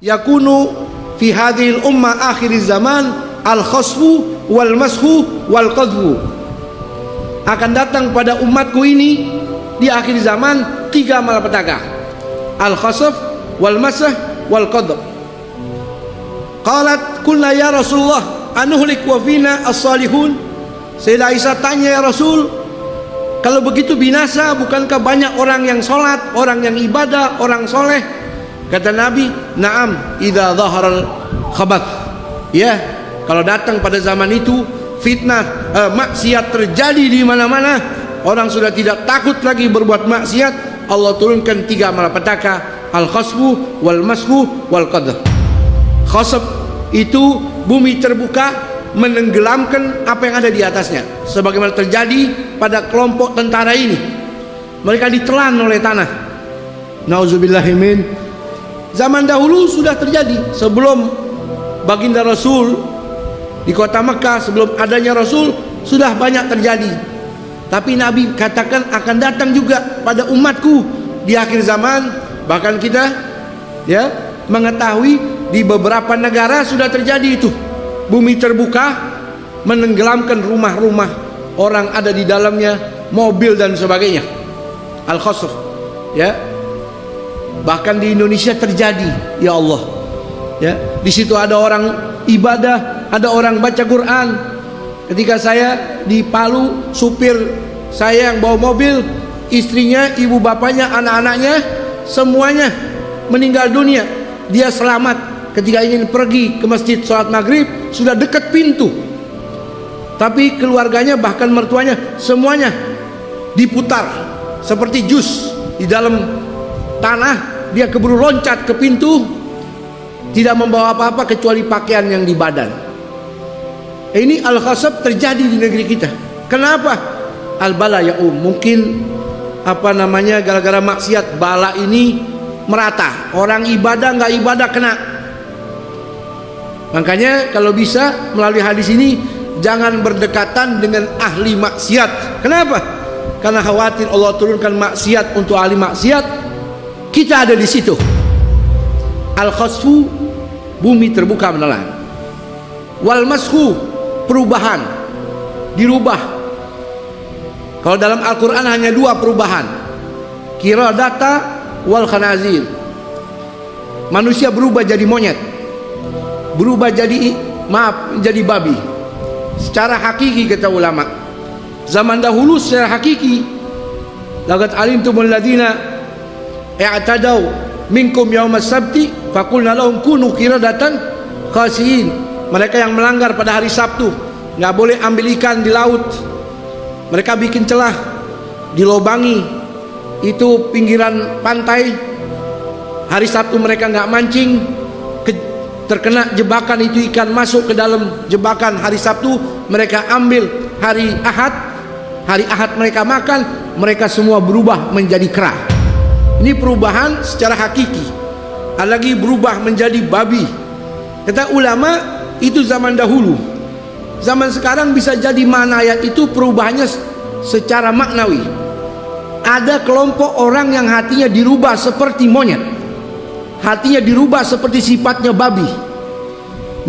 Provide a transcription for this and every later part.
yakunu fi hadhil umma akhir zaman al-khasfu wal mashu wal qadhu. Akan datang pada umatku ini di akhir zaman 3 malapetaka: al-khasf wal masah wal qadh. Qalat qulna ya Rasulullah anuhlik wa fina as-salihun. Sayyidah Aisyah tanya, ya Rasul, kalau begitu binasa, bukankah banyak orang yang sholat, orang yang ibadah, orang soleh? Kata Nabi, na'am idza dhaharal khabath. Ya, kalau datang pada zaman itu fitnah, maksiat terjadi di mana-mana, orang sudah tidak takut lagi berbuat maksiat, Allah turunkan 3 malapetaka: al-khasfu wal mashu wal qadh. Khasf itu bumi terbuka menenggelamkan apa yang ada di atasnya, sebagaimana terjadi pada kelompok tentara ini. Mereka ditelan oleh tanah. Nauzubillahimin. Zaman dahulu sudah terjadi, sebelum baginda Rasul di kota Mekah, sebelum adanya Rasul, sudah banyak terjadi. Tapi Nabi katakan akan datang juga pada umatku di akhir zaman. Bahkan kita mengetahui di beberapa negara sudah terjadi itu. Bumi terbuka menenggelamkan rumah-rumah, orang ada di dalamnya, mobil dan sebagainya. Al-khasf, ya. Bahkan di Indonesia terjadi, ya Allah. Ya, di situ ada orang ibadah, ada orang baca Quran. Ketika saya di Palu, supir saya yang bawa mobil, istrinya, ibu bapaknya, anak-anaknya semuanya meninggal dunia. Dia selamat. Ketika ingin pergi ke masjid sholat maghrib, sudah dekat pintu, tapi keluarganya, bahkan mertuanya, semuanya diputar seperti jus di dalam tanah. Dia keburu loncat ke pintu, tidak membawa apa-apa kecuali pakaian yang di badan. Ini al-khasab terjadi di negeri kita. Kenapa? Al-bala ya'um. Mungkin gara-gara maksiat, bala ini merata. Orang ibadah nggak ibadah kena. Makanya kalau bisa melalui hadis ini jangan berdekatan dengan ahli maksiat. Kenapa? Karena khawatir Allah turunkan maksiat untuk ahli maksiat. Kita ada di situ. Al-khasfu, bumi terbuka menelan. Wal mashu, perubahan, dirubah. Kalau dalam Al-Quran hanya 2 perubahan: qiradata wal khanazir. Manusia berubah jadi monyet, berubah jadi babi. Secara hakiki kata ulama, zaman dahulu secara hakiki, laqad alimtumul ladzina i'tadaw minkum yaumas sabti faqulna lahum kunu qiradatan khasiin. Mereka yang melanggar pada hari Sabtu, nggak boleh ambil ikan di laut, mereka bikin celah, dilobangi itu pinggiran pantai. Hari Sabtu mereka nggak mancing, terkena jebakan itu ikan masuk ke dalam jebakan. Hari Sabtu mereka ambil, hari Ahad mereka makan, mereka semua berubah menjadi kera. Ini perubahan secara hakiki. Ada lagi berubah menjadi babi. Kata ulama, itu zaman dahulu. Zaman sekarang bisa jadi mana ayat itu perubahannya secara maknawi. Ada kelompok orang yang hatinya dirubah seperti monyet, hatinya dirubah seperti sifatnya babi.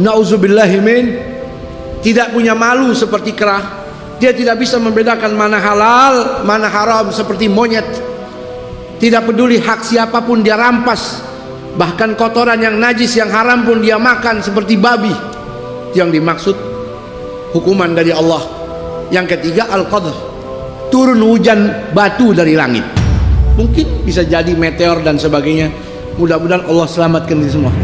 Nauzubillahimin. Tidak punya malu seperti kera. Dia tidak bisa membedakan mana halal, mana haram seperti monyet. Tidak peduli hak siapapun dia rampas. Bahkan kotoran yang najis, yang haram pun dia makan seperti babi. Yang dimaksud hukuman dari Allah. Yang ketiga al-qadh, turun hujan batu dari langit. Mungkin bisa jadi meteor dan sebagainya. Mudah-mudahan Allah selamatkan ini semua.